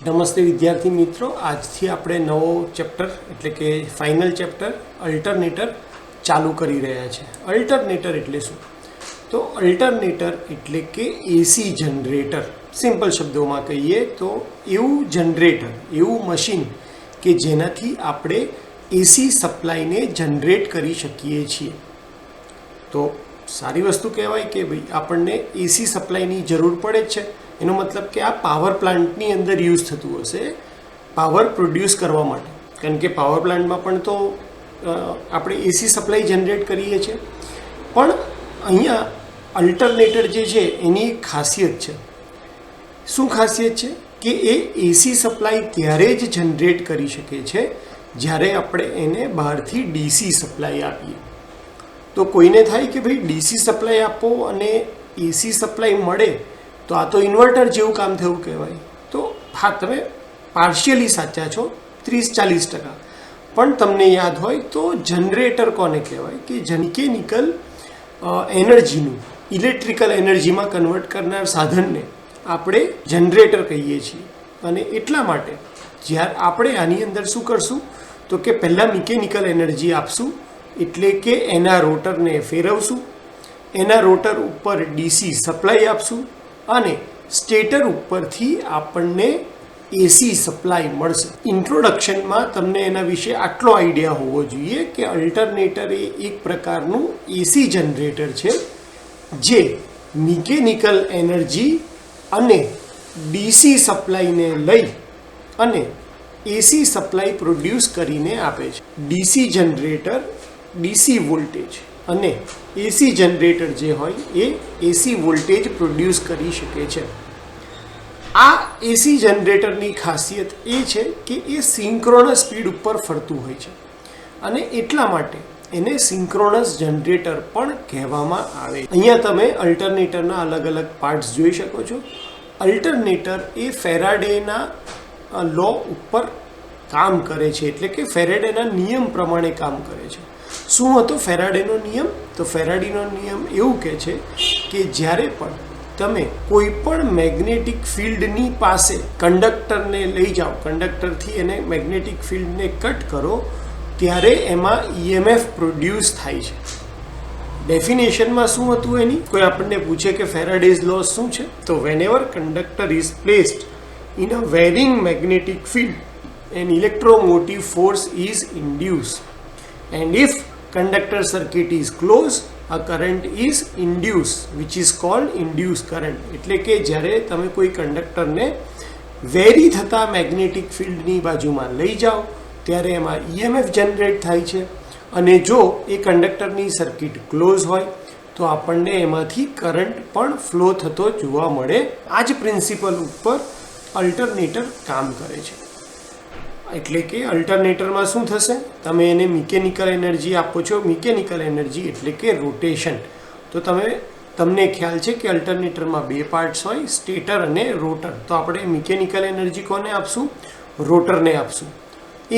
નમસ્તે વિદ્યાર્થી મિત્રો, આજથી આપણે નવો ચેપ્ટર એટલે કે ફાઇનલ ચેપ્ટર અલ્ટરનેટર ચાલુ કરી રહ્યા છે. અલ્ટરનેટર એટલે શું? તો અલ્ટરનેટર એટલે કે એસી જનરેટર. સિમ્પલ શબ્દોમાં કહીએ તો એવું જનરેટર, એવું મશીન કે જેનાથી આપણે એસી સપ્લાયને જનરેટ કરી શકીએ છીએ. તો સારી વસ્તુ કહેવાય કે ભાઈ આપણને એસી સપ્લાયની જરૂર પડે જ છે. એનો મતલબ કે આ પાવર પ્લાન્ટની અંદર યુઝ થતું હશે પાવર પ્રોડ્યુસ કરવા માટે, કારણ કે પાવર પ્લાન્ટમાં પણ તો આપણે એસી સપ્લાય જનરેટ કરીએ છીએ. પણ અહીંયા અલ્ટરનેટર જે છે એની એક ખાસિયત છે. શું ખાસિયત છે? કે એ એસી સપ્લાય ત્યારે જ જનરેટ કરી શકે છે જ્યારે આપણે એને બહારથી ડીસી સપ્લાય આપીએ. તો કોઈને થાય કે ભાઈ ડીસી સપ્લાય આપો અને એસી સપ્લાય મળે તો આ તો ઇન્વર્ટર જેવું કામ થયું કહેવાય. તો હા, તમે પાર્શિયલી સાચા છો, 30-40%. પણ તમને યાદ હોય તો જનરેટર કોને કહેવાય? કે મિકેનિકલ એનર્જીનું ઇલેક્ટ્રિકલ એનર્જીમાં કન્વર્ટ કરનાર સાધનને આપણે જનરેટર કહીએ છીએ. અને એટલા માટે જ્યારે આપણે આની અંદર શું કરશું તો કે પહેલાં મિકેનિકલ એનર્જી આપશું, એટલે કે એના રોટરને ફેરવશું, એના રોટર ઉપર ડીસી સપ્લાય આપશું અને સ્ટેટર ઉપરથી આપણને એસી સપ્લાય મળશે. ઇન્ટ્રોડક્શનમાં તમને એના વિશે આટલો આઈડિયા હોવો જોઈએ કે અલ્ટરનેટર એ એક પ્રકારનું એસી જનરેટર છે જે મિકેનિકલ એનર્જી અને ડીસી સપ્લાયને લઈ અને એસી સપ્લાય પ્રોડ્યુસ કરીને આપે છે. ડીસી જનરેટર ડીસી વોલ્ટેજ અને એસી જનરેટર જે હોય એ એસી વોલ્ટેજ પ્રોડ્યુસ કરી શકે છે. આ એસી જનરેટરની ખાસિયત એ છે કે એ સિંક્રોનસ સ્પીડ ઉપર ફરતું હોય છે અને એટલા માટે એને સિંક્રોનસ જનરેટર પણ કહેવામાં આવે. અહીંયા તમે અલ્ટરનેટરના અલગ અલગ પાર્ટ્સ જોઈ શકો છો. અલ્ટરનેટર એ ફેરાડેના લો ઉપર કામ કરે છે, એટલે કે ફેરાડેના નિયમ પ્રમાણે કામ કરે છે. શું હતો ફેરાડેનો નિયમ? તો ફેરાડેનો નિયમ એવું કહે છે કે જ્યારે પણ તમે કોઈ પણ મેગ્નેટિક ફિલ્ડની પાસે કંડક્ટરને લઈ જાઓ, કંડક્ટરથી એને મેગ્નેટિક ફિલ્ડને કટ કરો, ત્યારે એમાં ઈએમએફ પ્રોડ્યુસ થાય છે. ડેફિનેશનમાં શું હતું એની? કોઈ આપણને પૂછે કે ફેરાડેઝ લો શું છે, તો whenever conductor is placed in a varying magnetic field an electromotive force is induced and if conductor circuit is closed a current is induced which is called induced current. એટલે કે જ્યારે તમે કોઈ કંડક્ટરને વેરી થતા મેગ્નેટિક ફિલ્ડની બાજુમાં લઈ જાઓ ત્યારે એમાં ઈએમએફ જનરેટ થાય છે અને જો એ કંડક્ટરની સર્કિટ ક્લોઝ હોય તો આપણને એમાંથી કરંટ પણ ફ્લો થતો જોવા મળે. આ જ પ્રિન્સિપલ ઉપર અલ્ટરનેટર કામ કરે છે. એટલે કે અલ્ટરનેટરમાં શું થશે? તમે એને મિકેનિકલ એનર્જી આપો છો. મિકેનિકલ એનર્જી એટલે કે રોટેશન. તો તમને ખ્યાલ છે કે અલ્ટરનેટરમાં બે પાર્ટ્સ હોય, સ્ટેટર અને રોટર. તો આપણે મિકેનિકલ એનર્જી કોને આપશું? રોટરને આપશું.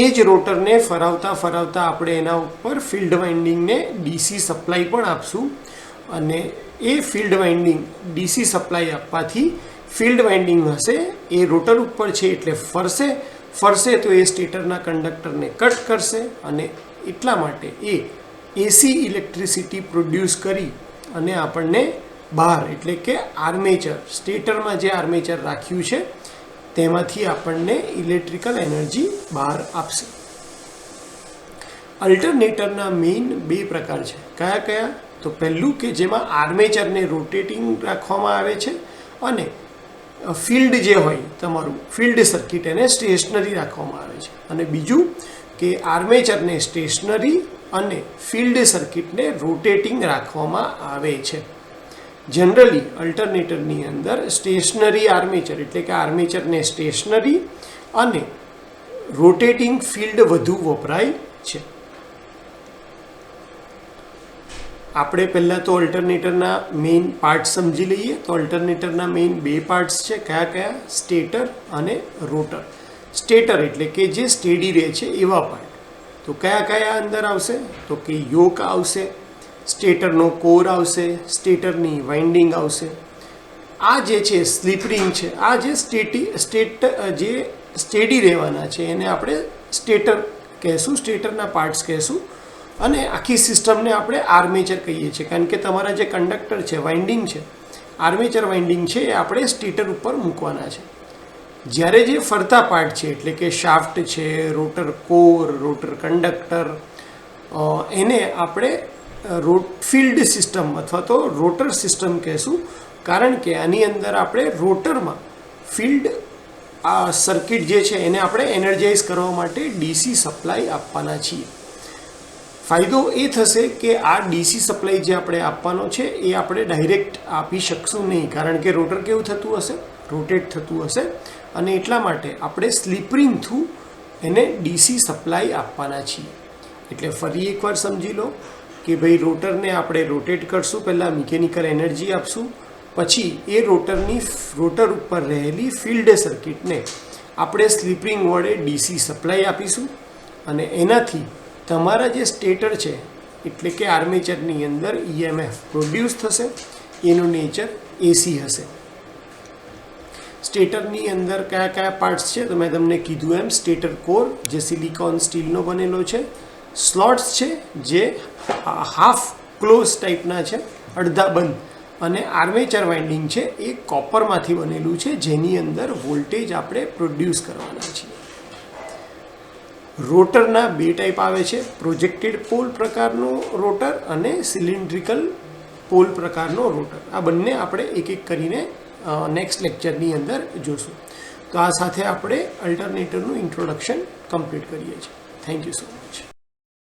એ જ રોટરને ફરાવતા ફરાવતા આપણે એના ઉપર ફિલ્ડ વાઇન્ડિંગને ડીસી સપ્લાય પણ આપશું અને એ ફિલ્ડ વાઇન્ડિંગ ડીસી સપ્લાય આપવાથી ફિલ્ડ વાઇન્ડિંગ હશે એ રોટર ઉપર છે એટલે ફરશે તો એ સ્ટેટરના કંડક્ટરને કટ કરશે અને એટલા માટે એ એસી ઇલેક્ટ્રિસિટી પ્રોડ્યુસ કરી અને આપણને બહાર એટલે કે આર્મેચર, સ્ટેટરમાં જે આર્મેચર રાખ્યું છે તેમાંથી આપણને ઇલેક્ટ્રિકલ એનર્જી બહાર આપશે. અલ્ટરનેટરના મેઇન બે પ્રકાર છે. કયા કયા? તો પહેલું કે જેમાં આર્મેચરને રોટેટિંગ રાખવામાં આવે છે અને ફિલ્ડ જે હોય તમારું ફિલ્ડ સર્કિટ એને સ્ટેશનરી રાખવામાં આવે છે. અને બીજું કે આર્મેચરને સ્ટેશનરી અને ફિલ્ડ સર્કિટને રોટેટિંગ રાખવામાં આવે છે. જનરલી અલ્ટરનેટરની અંદર સ્ટેશનરી આર્મેચર એટલે કે આર્મેચરને સ્ટેશનરી અને રોટેટિંગ ફિલ્ડ વધુ વપરાય છે. આપણે પહેલાં તો અલ્ટરનેટરના મેઇન પાર્ટ સમજી લઈએ. તો અલ્ટરનેટરના મેઇન બે પાર્ટ્સ છે. કયા કયા? સ્ટેટર અને રોટર. સ્ટેટર એટલે કે જે સ્ટેડી રહે છે એવા પાર્ટ. તો કયા કયા અંદર આવશે? તો કે યોક આવશે, સ્ટેટરનો કોર આવશે, સ્ટેટરની વાઇન્ડિંગ આવશે. આ જે છે સ્લીપ રિંગ છે, આ જે સ્ટેડી રહેવાના છે એને આપણે સ્ટેટર કહેશું, સ્ટેટરના પાર્ટ્સ કહેશું. અને આખી સિસ્ટમને આપણે આર્મેચર કહીએ છીએ, કારણ કે તમારા જે કંડક્ટર છે, વાઇન્ડિંગ છે, આર્મેચર વાઇન્ડિંગ છે એ આપણે સ્ટેટર ઉપર મૂકવાના છે. જ્યારે જે ફરતા પાર્ટ છે એટલે કે શાફ્ટ છે, રોટર કોર, રોટર કંડક્ટર, એને આપણે ફિલ્ડ સિસ્ટમ અથવા તો રોટર સિસ્ટમ કહેશું, કારણ કે આની અંદર આપણે રોટરમાં ફિલ્ડ આ સર્કિટ જે છે એને આપણે એનર્જાઇઝ કરવા માટે ડીસી સપ્લાય આપવાના છીએ. ફાયદો એ થશે કે આ ડીસી સપ્લાય જે આપણે આપવાનો છે એ આપણે ડાયરેક્ટ આપી શકશું નહીં, કારણ કે રોટર કેવું થતું હશે, રોટેટ થતું હશે, અને એટલા માટે આપણે સ્લીપ રિંગ થ્રુ એને ડીસી સપ્લાય આપવાના છીએ. એટલે ફરી એકવાર સમજી લો કે ભાઈ રોટરને આપણે રોટેટ કરશું, પહેલાં મિકેનિકલ એનર્જી આપશું, પછી એ રોટર ઉપર રહેલી ફિલ્ડ સર્કિટને આપણે સ્લીપ રિંગ વડે ડીસી સપ્લાય આપીશું, અને એનાથી તમારા જે સ્ટેટર છે એટલે કે આર્મેચરની અંદર EMF પ્રોડ્યુસ થશે. એનું નેચર એસી હશે. સ્ટેટરની અંદર કયા કયા પાર્ટ્સ છે તો મેં તમને કીધું એમ, સ્ટેટર કોર જે સિલિકોન સ્ટીલનો બનેલો છે, સ્લોટ્સ છે જે હાફ ક્લોઝ ટાઈપના છે, અડધા બંધ, અને આર્મેચર વાઇન્ડિંગ છે એ કોપરમાંથી બનેલું છે જેની અંદર વોલ્ટેજ આપણે પ્રોડ્યુસ કરવાના છીએ. રોટરના બે ટાઈપ આવે છે, પ્રોજેક્ટેડ પોલ પ્રકારનો રોટર અને સિલિન્ડ્રિકલ પોલ પ્રકારનો રોટર. આ બંને આપણે એક એક કરીને નેક્સ્ટ લેક્ચરની અંદર જોશું. તો આ સાથે આપણે અલ્ટરનેટરનું ઇન્ટ્રોડક્શન કમ્પ્લીટ કરીએ છીએ. Thank you so much.